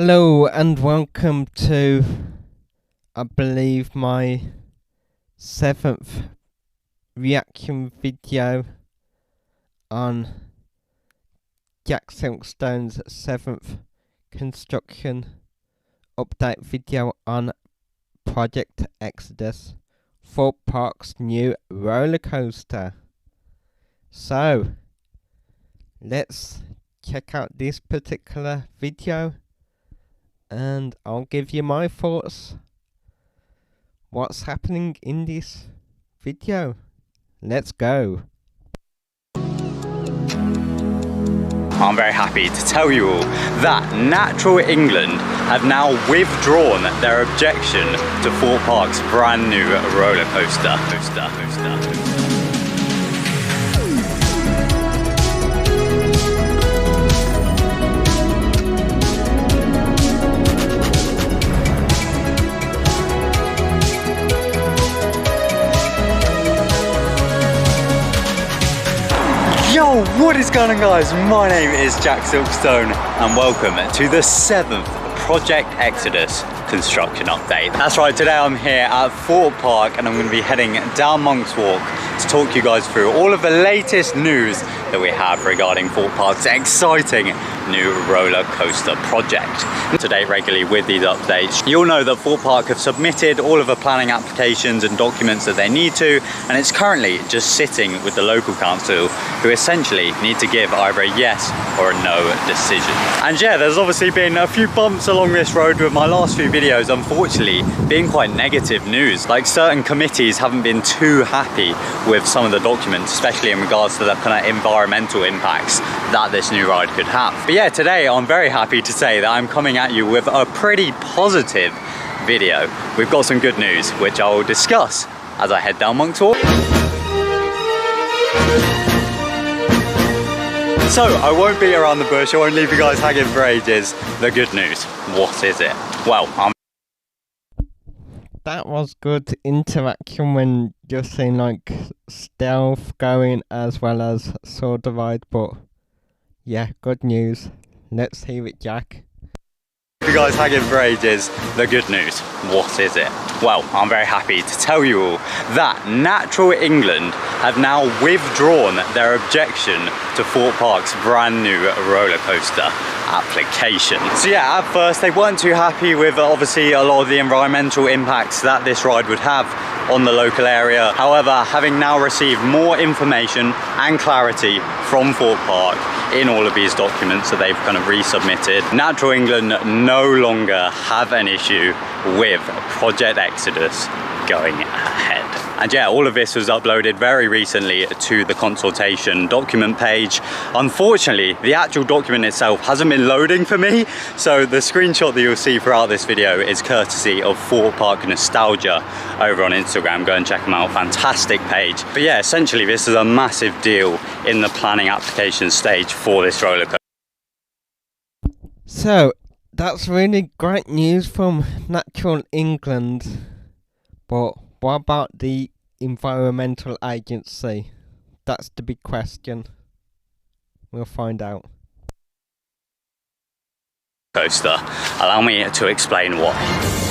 Hello and welcome to, I believe, my 7th reaction video on Jack Silkstone's 7th construction update video on Project Exodus, Thorpe Park's new roller coaster. So, let's check out this particular video and I'll give you my thoughts. What's happening in this video? Let's go. I'm very happy to tell you all that Natural England have now withdrawn their objection to Thorpe Park's brand new roller coaster. Yo, what is going on, guys? My name is Jack Silkstone and welcome to the 7th Project Exodus construction update. That's right, today I'm here at Thorpe Park and I'm going to be heading down Monk's Walk to talk you guys through all of the latest news that we have regarding Thorpe Park's exciting new roller coaster project. To date regularly with these updates, you'll know that Thorpe Park have submitted all of the planning applications and documents that they need to, and it's currently just sitting with the local council, who essentially need to give either a yes or a no decision. And yeah, there's obviously been a few bumps along this road with my last few videos, unfortunately, being quite negative news. Like, certain committees haven't been too happy with some of the documents, especially in regards to the kind of environmental impacts that this new ride could have. But yeah, today I'm very happy to say that I'm coming at you with a pretty positive video. We've got some good news, which I will discuss as I head down Monk's Walk. So, I won't beat around the bush, I won't leave you guys hanging for ages. The good news, what is it? Well, That was good interaction when you're seeing like stealth going as well as sword ride, but yeah, good news. Let's hear it, Jack. You guys hanging for ages. The good news, what is it? Well, I'm very happy to tell you all that Natural England have now withdrawn their objection to Thorpe Park's brand new roller coaster application. So yeah, at first they weren't too happy with obviously a lot of the environmental impacts that this ride would have on the local area. However, having now received more information and clarity from Thorpe Park in all of these documents that they've kind of resubmitted, Natural England no longer have an issue with Project Exodus going ahead. And yeah, all of this was uploaded very recently to the consultation document page. Unfortunately, the actual document itself hasn't been loading for me, so the screenshot that you'll see throughout this video is courtesy of Thorpe Park Nostalgia over on Instagram. Go and check them out, fantastic page. But yeah, essentially this is a massive deal in the planning application stage for this roller coaster. So, that's really great news from Natural England, but what about the environmental agency? That's the big question. We'll find out. Coaster. Allow me to explain why.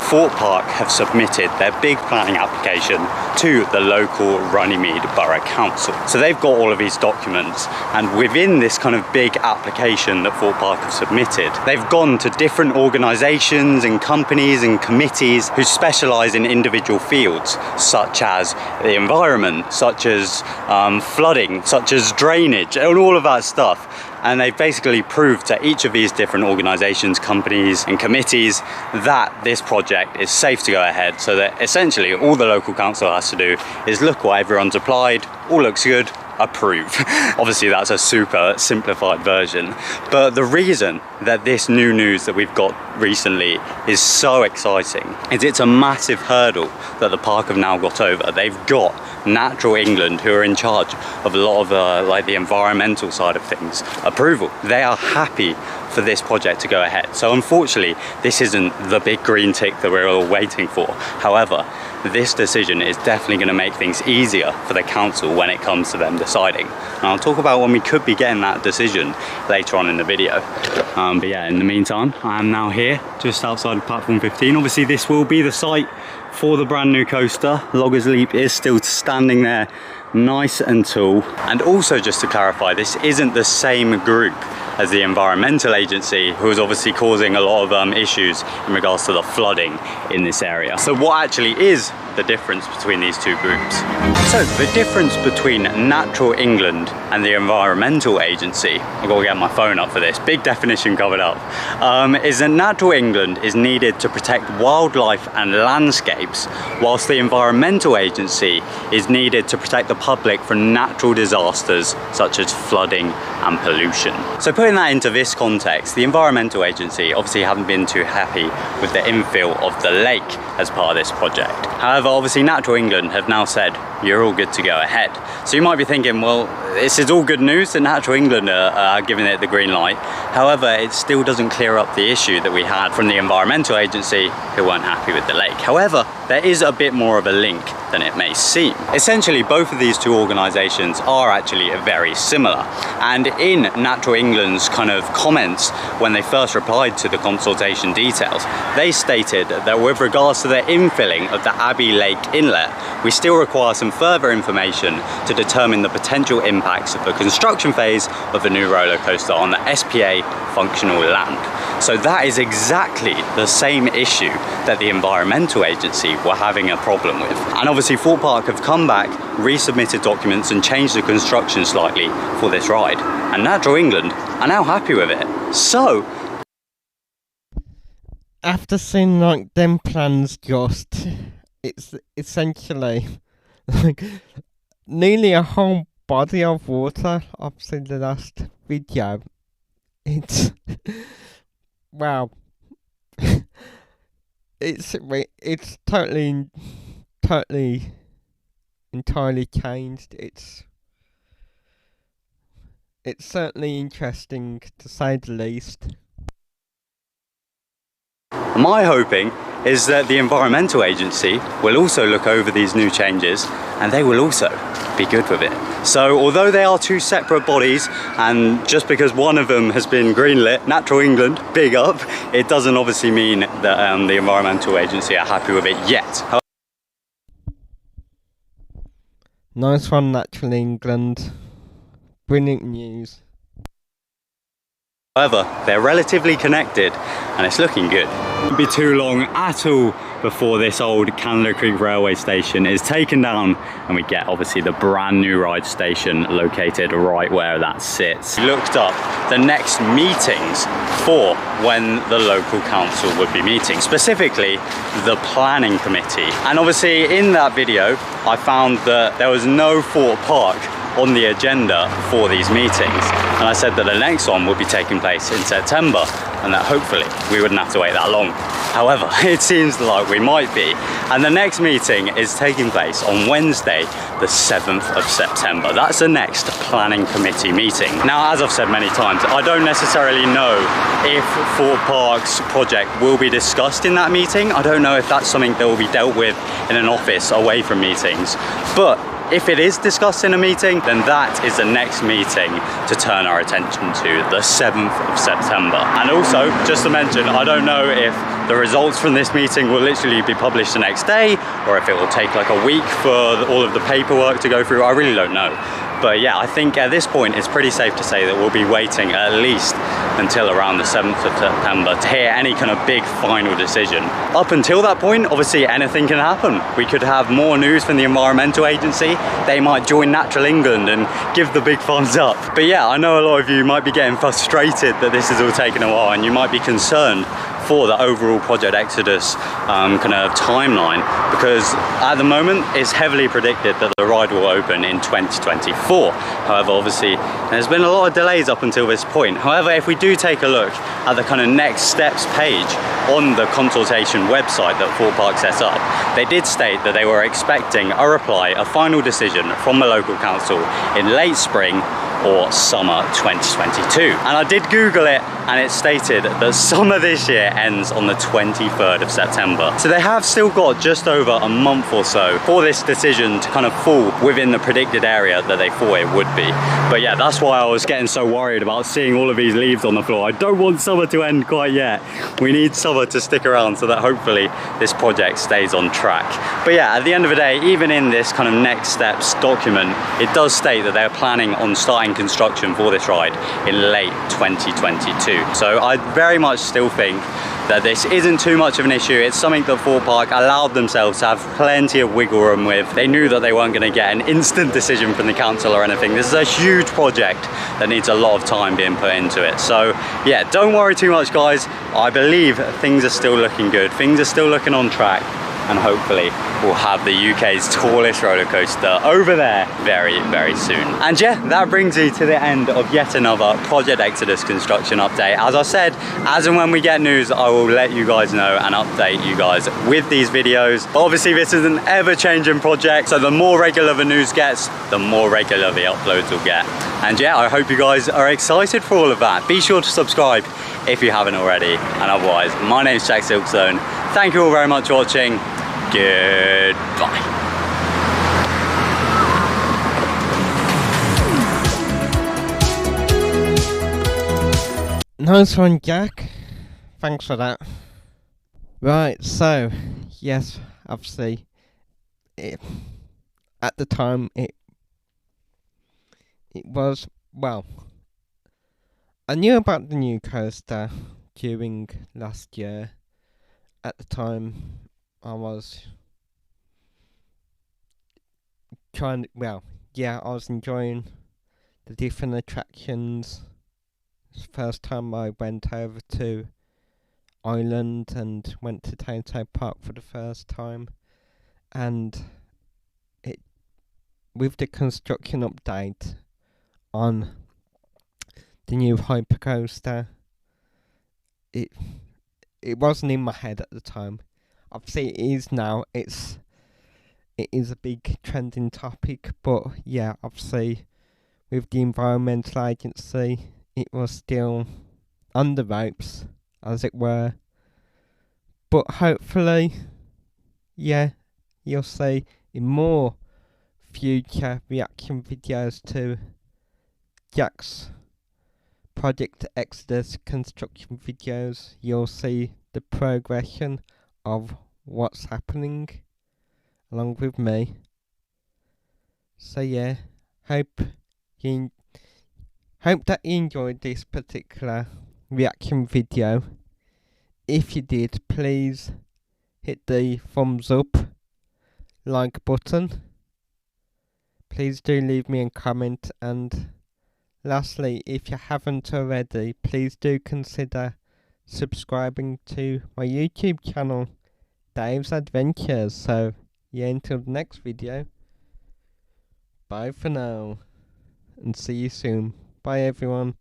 Thorpe Park have submitted their big planning application to the local Runnymede Borough Council. So they've got all of these documents, and within this kind of big application that Thorpe Park have submitted, they've gone to different organisations and companies and committees who specialise in individual fields, such as the environment, such as flooding, such as drainage, and all of that stuff. And they've basically proved to each of these different organisations, companies and committees that this project is safe to go ahead, so that essentially all the local council has to do is look what everyone's applied, all looks good, approve. Obviously that's a super simplified version, but the reason that this new news that we've got recently is so exciting is it's a massive hurdle that the park have now got over. They've got Natural England, who are in charge of a lot of like the environmental side of things, approval. They are happy for this project to go ahead. So unfortunately, this isn't the big green tick that we're all waiting for. However, this decision is definitely going to make things easier for the council when it comes to them deciding. And I'll talk about when we could be getting that decision later on in the video. But yeah, in the meantime, I am now here just outside of platform 15. Obviously, this will be the site for the brand new coaster. Loggers Leap is still standing there nice and tall. And also, just to clarify, this isn't the same group as the environmental agency, who is obviously causing a lot of issues in regards to the flooding in this area. So what actually is the difference between these two groups? So the difference between Natural England and the environmental agency, I've got to get my phone up for this, big definition covered up, is that Natural England is needed to protect wildlife and landscapes, whilst the environmental agency is needed to protect the public from natural disasters such as flooding and pollution. So putting that into this context, the environmental agency obviously haven't been too happy with the infill of the lake as part of this project. However, obviously Natural England have now said you're all good to go ahead. So you might be thinking, well, this is all good news that Natural England are giving it the green light. However, it still doesn't clear up the issue that we had from the environmental agency who weren't happy with the lake. However, there is a bit more of a link than it may seem. Essentially, both of these two organisations are actually very similar. And in Natural England's kind of comments when they first replied to the consultation details, they stated that with regards to the infilling of the Abbey Lake Inlet, we still require some further information to determine the potential impacts of the construction phase of the new roller coaster on the SPA functional land. So that is exactly the same issue that the environmental agency were having a problem with. And obviously Thorpe Park have come back, resubmitted documents and changed the construction slightly for this ride. And Natural England are now happy with it. So after seeing like them plans, just it's essentially like nearly a whole body of water. I've seen the last video. It's wow. It's totally entirely changed. It's certainly interesting to say the least. My hoping is that the environmental agency will also look over these new changes and they will also be good with it. So although they are two separate bodies, and just because one of them has been greenlit, Natural England, big up, it doesn't obviously mean that the environmental agency are happy with it yet. Nice one, Natural England. Brilliant news. However, they're relatively connected and it's looking good. It won't be too long at all before this old Canada Creek railway station is taken down and we get obviously the brand new ride station located right where that sits. We looked up the next meetings for when the local council would be meeting, specifically the planning committee. And obviously in that video I found that there was no Thorpe Park on the agenda for these meetings, and I said that the next one would be taking place in September and that hopefully we wouldn't have to wait that long. However, it seems like we might be, and the next meeting is taking place on Wednesday the 7th of September. That's the next planning committee meeting. Now, as I've said many times, I don't necessarily know if Thorpe Park's project will be discussed in that meeting. I don't know if that's something that will be dealt with in an office away from meetings, but if it is discussed in a meeting, then that is the next meeting to turn our attention to, the 7th of September. And also, just to mention, I don't know if the results from this meeting will literally be published the next day, or if it will take like a week for all of the paperwork to go through. I really don't know. But yeah, I think at this point it's pretty safe to say that we'll be waiting at least until around the 7th of September to hear any kind of big final decision. Up until that point, obviously anything can happen. We could have more news from the environmental agency. They might join Natural England and give the big thumbs up. But yeah, I know a lot of you might be getting frustrated that this is all taking a while and you might be concerned for the overall Project Exodus kind of timeline, because at the moment it's heavily predicted that the ride will open in 2024. However, obviously there's been a lot of delays up until this point. However, if we do take a look at the kind of next steps page on the consultation website that Thorpe Park set up, they did state that they were expecting a reply, a final decision from the local council in late spring or summer 2022. And I did Google it, and it stated that summer this year ends on the 23rd of September. So they have still got just over a month or so for this decision to kind of fall within the predicted area that they thought it would be. But yeah, that's why I was getting so worried about seeing all of these leaves on the floor. I don't want summer to end quite yet. We need summer to stick around so that hopefully this project stays on track. But yeah, at the end of the day, even in this kind of next steps document, it does state that they're planning on starting construction for this ride in late 2022. So I very much still think that this isn't too much of an issue. It's something that Thorpe Park allowed themselves to have plenty of wiggle room with. They knew that they weren't going to get an instant decision from the council or anything. This is a huge project that needs a lot of time being put into it. So yeah, don't worry too much, guys. I believe things are still looking good. Things are still looking on track. And hopefully we'll have the UK's tallest roller coaster over there very, very soon. And yeah, that brings me to the end of yet another Project Exodus construction update. As I said, as and when we get news, I will let you guys know and update you guys with these videos. But obviously this is an ever-changing project, so the more regular the news gets, the more regular the uploads will get. And yeah, I hope you guys are excited for all of that. Be sure to subscribe if you haven't already. And otherwise, my name's Jack Silkstone. Thank you all very much for watching. Goodbye. Nice one, Jack. Thanks for that. Right, so yes, obviously, at the time it was, well, I knew about the new coaster during last year. At the time, I was I was enjoying the different attractions. It's the first time I went over to Ireland and went to Thorpe Park for the first time. And with the construction update on the new hypercoaster, it wasn't in my head at the time. Obviously it is now. It is a big trending topic, but yeah, obviously with the environmental agency, it was still on the ropes, as it were. But hopefully, yeah, you'll see in more future reaction videos to Jack's Project Exodus construction videos, you'll see the progression of what's happening along with me. So yeah, hope that you enjoyed this particular reaction video. If you did, please hit the thumbs up, like button. Please do leave me a comment, and lastly, if you haven't already, please do consider subscribing to my YouTube channel, Dave's Adventures. So yeah, until the next video, bye for now, and see you soon. Bye everyone.